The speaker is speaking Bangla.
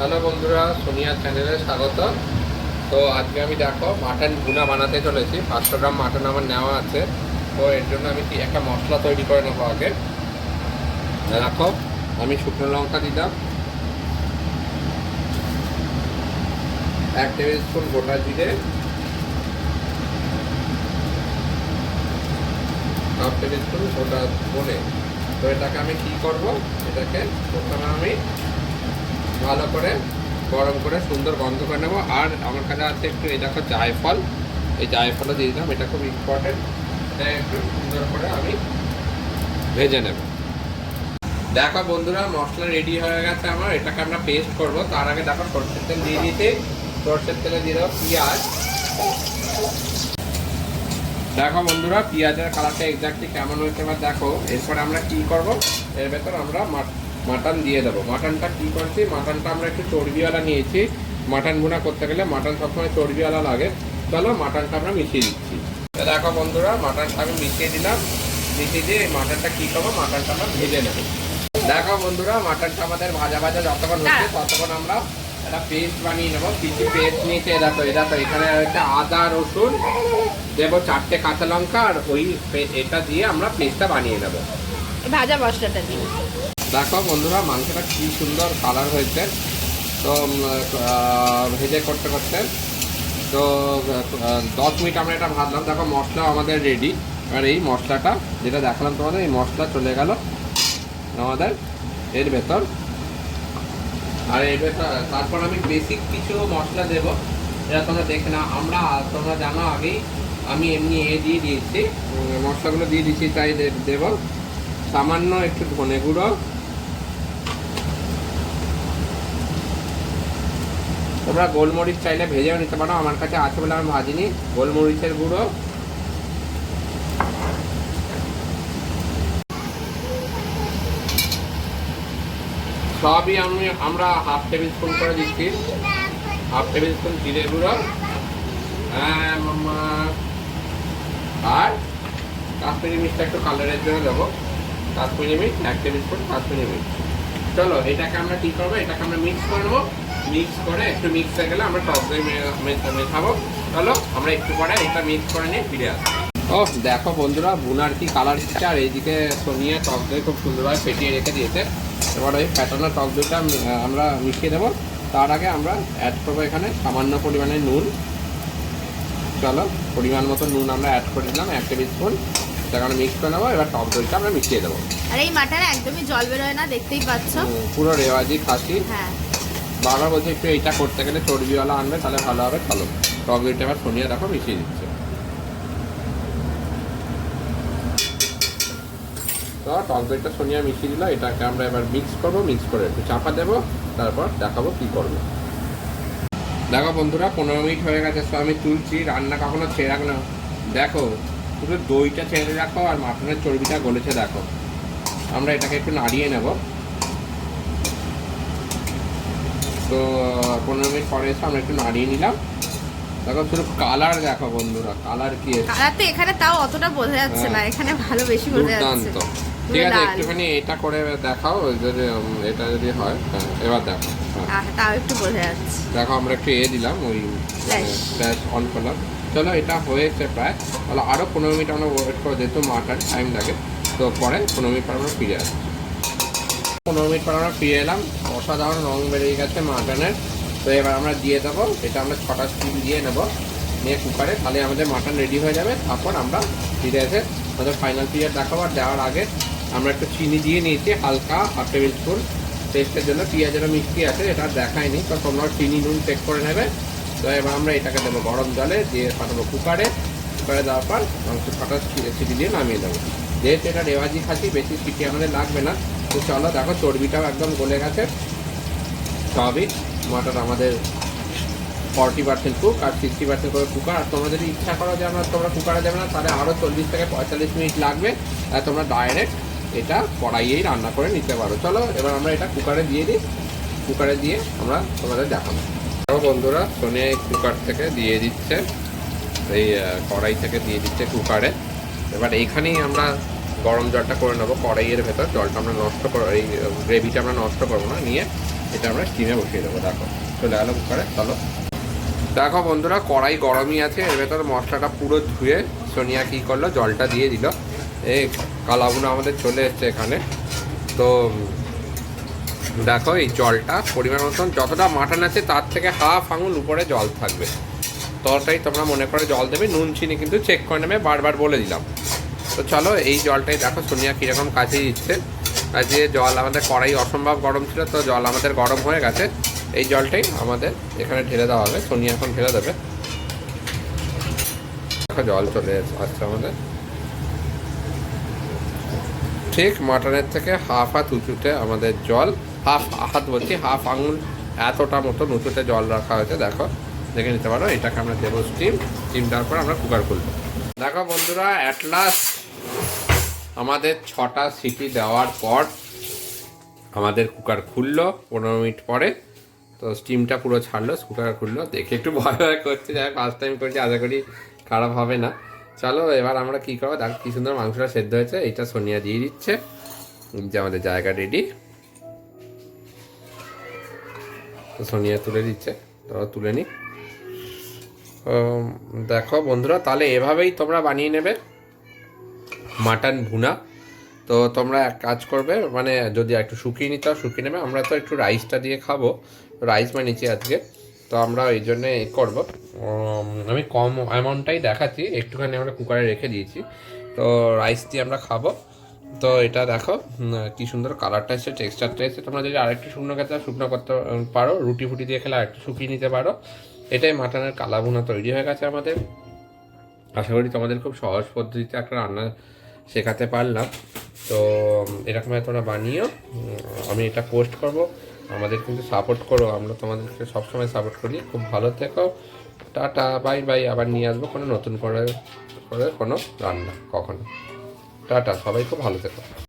হ্যালো বন্ধুরা, সোনিয়া চ্যানেলে স্বাগত। তো আজকে আমি দেখো মাটন ভুনা বানাতে চলেছি। 500 গ্রাম মাটন আমার নেওয়া আছে। তো এর জন্য আমি একটা মশলা তৈরি করে নেবো। আগে দেখো, আমি শুকনো লঙ্কা দিলাম, 1 টেবিল স্পুন গোটা জিরে, 1/2 টেবিল স্পুন গোটা ধনে। তো এটাকে আমি কি করব, এটাকে প্রথমে আমি ভালো করে গরম করে সুন্দর গন্ধ করে নেবো। আর আমার কাছে আছে একটু, এই দেখো জায়ফল, এই জায়ফলও দিয়ে দিলাম, এটা খুব ইম্পর্টেন্ট। এটা একটু সুন্দর করে আমি ভেজে নেব। দেখো বন্ধুরা, মশলা রেডি হয়ে গেছে আমার। এটাকে আমরা পেস্ট করব। তার আগে দেখো সরষের তেল দিয়ে দিয়েছি, সরষের তেলে দিয়ে দেবো পেঁয়াজ। দেখো বন্ধুরা, পেঁয়াজের কালারটা এক্স্যাক্টলি কেমন হয়েছে এবার দেখো। এরপরে আমরা কি করব, এর ভেতর আমরা মাটন দিয়ে দেবো। মাটনটা কি করছি, মাটনটা আমরা একটু চর্বিওয়ালা নিয়েছি। মাটন ভুনা করতে গেলে মাটন সবসময় চর্বিওয়ালা লাগে। চলো মাটনটা আমরা মিশিয়ে দিচ্ছি। দেখো বন্ধুরা, মাটনটা আমি মিশিয়ে দিলাম। মিশিয়ে দিয়ে এই মাটনটা কি করবো, মাটনটা আমরা ভেজে নেব। দেখো বন্ধুরা, মাটনটা আমাদের ভাজা ভাজা যতক্ষণ হচ্ছে ততক্ষণ আমরা একটা পেস্ট বানিয়ে নেবো। কিছু পেস্ট নিয়েছে, দেখো এখানে হচ্ছে আদা রসুন দেবো, 4টে কাঁচা লঙ্কা, আর ওই এটা দিয়ে আমরা পেস্টটা বানিয়ে নেবো। ভাজা মশলাটা দিই। দেখো বন্ধুরা, মাংসটা কি সুন্দর কালার হয়েছে। তো ভেজে করতে করতে তো 10 মিনিট আমরা এটা ভাজলাম। দেখো মশলা আমাদের রেডি। আর এই মশলাটা যেটা দেখালাম তোমাদের, এই মশলা চলে গেল আমাদের এর ভেতর। আর এর ভেতর তারপর আমি বেসিক কিছু মশলা দেব, যেটা তোমরা দেখে না। তোমরা জানো আগেই আমি এমনি দিয়ে দিয়েছি, মশলাগুলো দিয়ে দিচ্ছি। তাই দেব সামান্য একটু ধনে গুঁড়ো, তোমরা গোলমরিচ চাইলে ভেজেও নিতে পারো, আমার কাছে আছে বলে আমি ভাজিনি। গোলমরিচের গুঁড়ো, সবই আমরা 1/2 টেবিল স্পুন করে দিচ্ছি। 1/2 টেবিল স্পুন জিরে গুঁড়ো, আর কাশ্মীরি মির্চটা একটু কালারের জন্য দেবো। কাশ্মীরি মির্চ 1 টেবিল স্পুন কাশ্মীরি মির্চ। চলো এটাকে আমরা কী করবো, এটাকে আমরা মিক্স করে নেবো। মিক্স করে একটু মিক্স হয়ে গেলে আমরা টক দই মেশাবো। চলো আমরা একটু পরে এটা মিক্স করে নিয়ে ফিরে আসবো। ও দেখো বন্ধুরা, বুনার কি কালার দিচ্ছে। আর এইদিকে সোনিয়া টক দই খুব সুন্দরভাবে ফেটিয়ে রেখে দিয়েছে। এবার ওই ফ্যাটানো টক দইটা আমরা মিশিয়ে দেবো। তার আগে আমরা অ্যাড করবো এখানে সামান্য পরিমাণে নুন। চলো পরিমাণ মতো নুন আমরা অ্যাড করে দিলাম, 1 টেবিল স্পুন। সেটা আমরা মিক্স করে নেবো। এবার টক দইটা আমরা মিশিয়ে দেবো। আর এই মাটনে একদমই জল বেরোয় না, দেখতেই পাচ্ছ। পুরো রেওয়াজি খাসি। হ্যাঁ, বারবার বলছি একটু এইটা করতে গেলে চর্বিওয়ালা আনবে, তাহলে ভালো হবে। চলো টক দইটা এবার সোনিয়া দেখো মিশিয়ে দিচ্ছে। তো টক দইটা সোনিয়া মিশিয়ে দিল। এটাকে আমরা এবার মিক্স করবো। মিক্স করে একটু চাপা দেবো, তারপর দেখাবো কি করবো। দেখো বন্ধুরা, 15 মিনিট হয়ে গেছে। সো আমি তুলছি। রান্না কখনো ছেড়ে রাখো না। দেখো শুধু দইটা ছেড়ে রাখো আর মাটনের চর্বিটা গলেছে। দেখো আমরা এটাকে একটু নাড়িয়ে নেব। তো 15 মিনিট পরে এসে আমরা একটু নাড়িয়ে নিলাম। দেখো শুধু কালার দেখো বন্ধুরা, কালার কি এসেছে। কালার তো এখানে তাও অতটা বোঝা যাচ্ছে না, এখানে ভালো বেশি বোঝা যাচ্ছে। ঠিক আছে, একটুখানি এটা করে দেখাও যদি এটা যদি হয়। এবার দেখো, তাও একটু বোঝা যাচ্ছে। দেখো আমরা একটু দিলাম, ওই গ্যাস অন করলাম। চলো এটা হয়েছে প্রায়। তাহলে আরও 15 মিনিট আমরা ওয়েট করে, যেহেতু মাটার টাইম লাগে। তো পরে 15 মিনিট পর আমরা ফিরে আসি। 15 মিনিট পর আমরা ফিরে এলাম। অসাধারণ রং বেরিয়ে গেছে মাটনের। তো এবার আমরা দিয়ে দেবো, এটা আমরা 6টা স্টিম দিয়ে নেবো, নিয়ে কুকারে। তাহলে আমাদের মাটন রেডি হয়ে যাবে। তারপর আমরা ফিরে এসে আমাদের ফাইনাল পিরিয়ড দেখাবো। আর দেওয়ার আগে আমরা একটু চিনি দিয়ে নিয়েছি হালকা, 1/2 টেবিল স্পুন টেস্টের জন্য। পেঁয়াজেরও মিষ্টি আছে, এটা দেখায়নি। তো তোমরা চিনি নুন চেক করে নেবে। তো এবার আমরা এটাকে দেবো গরম জলে, দিয়ে পাঠাবো কুকারে। কুকারে দেওয়ার পর মাংস 6টা সিটি দিয়ে নামিয়ে দেবো। যেহেতু এটা রেওয়াজি খাসি, বেশি সিটি আমাদের লাগবে না। তো চলো দেখো, চর্বিটাও একদম গলে গেছে। সবই মাটন আমাদের 40% কুক আর 60% করে কুকার। আর তোমরা যদি ইচ্ছা করো যে তোমরা কুকারে দেবে না, তাহলে আরও 40 থেকে 45 মিনিট লাগবে। আর তোমরা ডাইরেক্ট এটা কড়াইয়েই রান্না করে নিতে পারো। চলো এবার আমরা এটা কুকারে দিয়ে দিই। কুকারে দিয়ে আমরা তোমাদের দেখাবো। বন্ধুরা, সোনিয়া কুকার থেকে দিয়ে দিচ্ছে, এই কড়াই থেকে দিয়ে দিচ্ছে কুকারে। এবার এইখানেই আমরা গরম জলটা করে নেবো কড়াইয়ের ভেতর। জলটা আমরা নষ্ট করবো, এই গ্রেভিটা আমরা নষ্ট করবো না। নিয়ে এটা আমরা স্টিমে বসিয়ে দেবো। দেখো চলে গেলো কুকারে। চলো দেখো বন্ধুরা, কড়াই গরমই আছে, এর ভেতরে মশলাটা পুরো ধুয়ে সোনিয়া কী করলো, জলটা দিয়ে দিল। এই কালাগুলো আমাদের চলে এসছে এখানে। তো দেখো এই জলটা পরিমাণ মতন, যতটা মাটন আছে তার থেকে হাফ আঙুল উপরে জল থাকবে। তরকারি তোমরা মনে করে জল দেবে, নুন চিনি কিন্তু চেক করে নেবে, বারবার বলে দিলাম। তো চলো এই জলটাই দেখো সোনিয়া কীরকম কাজিয়ে দিচ্ছে। কাজিয়ে জল, আমাদের কড়াই অসম্ভব গরম ছিল, তো জল আমাদের গরম হয়ে গেছে। এই জলটাই আমাদের এখানে ঢেলে দেওয়া হবে, সোনিয়া এখন ঢেলে দেবে। দেখো জল চলে আসছে আমাদের, ঠিক মাটনের থেকে হাফ হাত উঁচুতে আমাদের জল, হাফ হাত বলছি হাফ আঙুল এতটা মতো উঁচুতে জল রাখা হয়েছে। দেখো দেখে নিতে পারো। এটাকে আমরা দেবো স্টিম দেওয়ার পর আমরা কুকার খুলবো। দেখো বন্ধুরা, অ্যাট লাস্ট আমাদের 6টা সিটি দেওয়ার পর আমাদের কুকার খুললো 15 মিনিট পরে। তো স্টিমটা পুরো ছাড়লো, কুকার খুললো। দেখে একটু ভয় ভয় করছে, যাই ফার্স্ট টাইম করছি, আশা করি খারাপ হবে না। চলো এবার আমরা কী করবো, দেখো কী সুন্দর মাংসটা সেদ্ধ হয়েছে। এইটা সোনিয়া দিয়ে দিচ্ছে, যে আমাদের জায়গা রেডি। তো সোনিয়া তুলে দিচ্ছে, তোমরা তুলে নিই। দেখো বন্ধুরা, তাহলে এভাবেই তোমরা বানিয়ে নেবে মাটন ভুনা। তো তোমরা এক কাজ করবে, মানে যদি একটু শুকিয়ে নিতে হয় শুকিয়ে নেবে। আমরা তো একটু রাইসটা দিয়ে খাবো, রাইস বানিয়েছি আজকে, তো আমরা এই জন্যে করবো। আমি কম অ্যামাউন্টটাই দেখাচ্ছি, একটুখানি আমরা কুকারে রেখে দিয়েছি। তো রাইস দিয়ে আমরা খাবো। তো এটা দেখো কি সুন্দর কালারটা এসছে, টেক্সচারটা এসছে। তোমরা যদি আরেকটু শুকনো খেতে শুকনো করতে পারো, রুটি ফুটি দিয়ে খেলে আরেকটু শুকিয়ে নিতে পারো। এটাই মাটনের কালা ভুনা তৈরি হয়ে গেছে আমাদের। আশা করি তোমাদের খুব সহজ পদ্ধতিতে একটা রান্না শেখাতে পারলাম। তো এরকমভাবে তোমরা বানিও। আমি এটা পোস্ট করব, আমাদের কিন্তু সাপোর্ট করো, আমরা তোমাদেরকে সবসময় সাপোর্ট করি। খুব ভালো থেকো, টাটা, বাই বাই। আবার নিয়ে আসবো কোনো নতুন করে কোনো রান্না কখনো। টাটা, সবাই খুব ভালো থেকো।